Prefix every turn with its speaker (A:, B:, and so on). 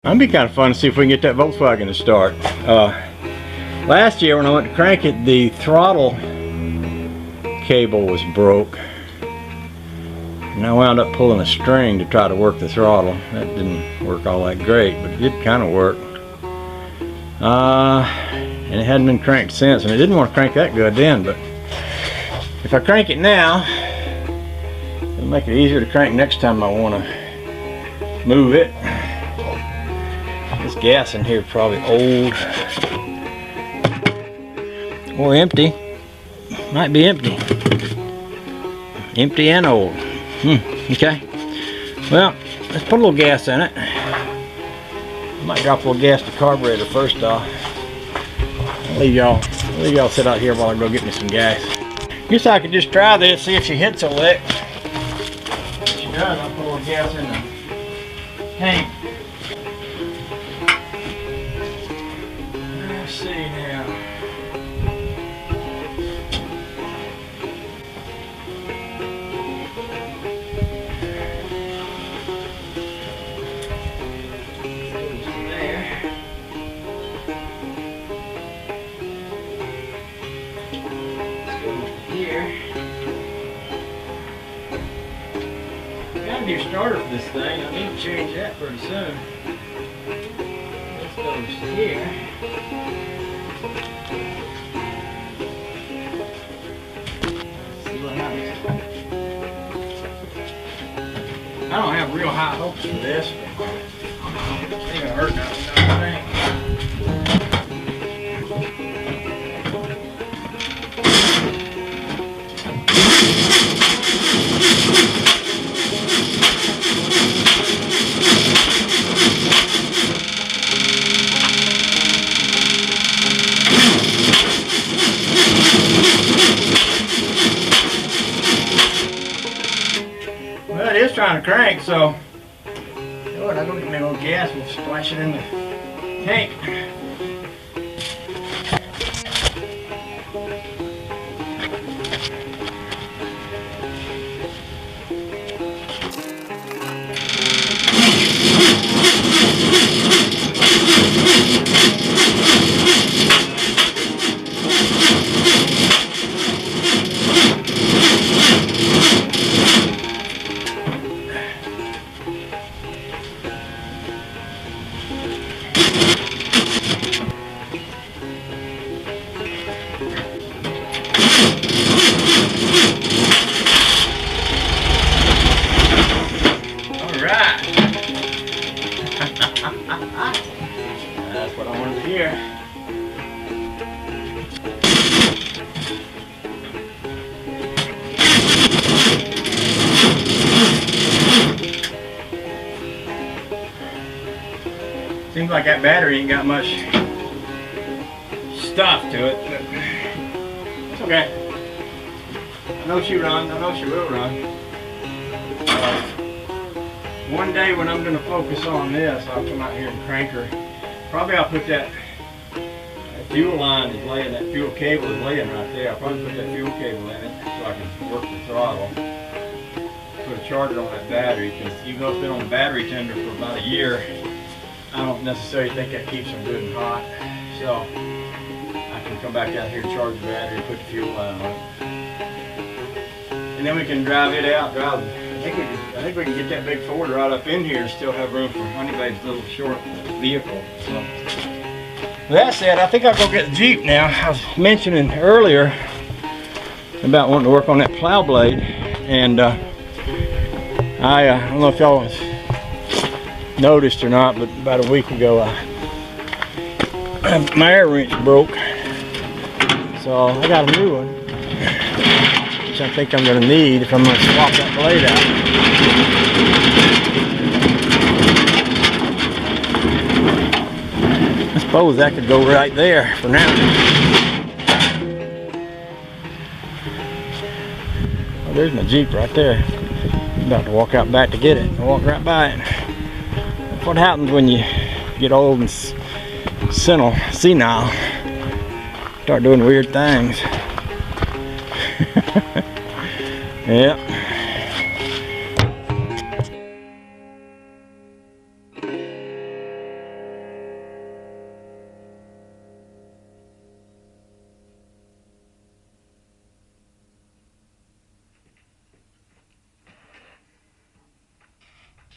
A: That'd be kind of fun to see if we can get that Volkswagen to start. Last year when I went to crank it, the throttle cable was broke. And I wound up pulling a string to try to work the throttle. That didn't work all that great, but it did kind of work. And it hadn't been cranked since, and it didn't want to crank that good then, but if I crank it now, it'll make it easier to crank next time I want to move it. This gas in here is probably old or empty. Might be empty. Empty and old. Okay. Well, let's put a little gas in it. I might drop a little gas to the carburetor first off. I'll leave y'all sit out here while I go get me some gas. Guess I could just try this, see if she hits a lick. If she does, I'll put a little gas in the tank. Let's see now. New starter for this thing. I need to change that pretty soon. This goes here. Let's see what happens. I don't have real high hopes for this. It ain't gonna hurt nothing, I think. Well, it is trying to crank, so Lord, I'm gonna get me a little gas. We'll splash it in the tank. That's what I wanted to hear. Seems like that battery ain't got much stuff to it, but it's okay. I know she runs, I know she will run. One day when I'm going to focus on this, I'll come out here and crank her. Probably I'll put that fuel line is laying, that fuel cable is laying right there. I'll probably put that fuel cable in it so I can work the throttle. Put a charger on that battery, because even though it's been on the battery tender for about a year, I don't necessarily think that keeps them good and hot. So I can come back out here, charge the battery, put the fuel line on it. And then we can drive it out, I think we can get that big Ford right up in here and still have room for Honeybabe's little short vehicle. So, with that said, I think I'll go get the Jeep now. I was mentioning earlier about wanting to work on that plow blade, and I don't know if y'all noticed or not, but about a week ago my air wrench broke, so I got a new one, which I think I'm going to need if I'm going to swap that blade out. I suppose that could go right there for now. Oh, there's my Jeep right there. I'm about to walk out back to get it. I walk right by it. That's what happens when you get old and senile. Start doing weird things. Yeah.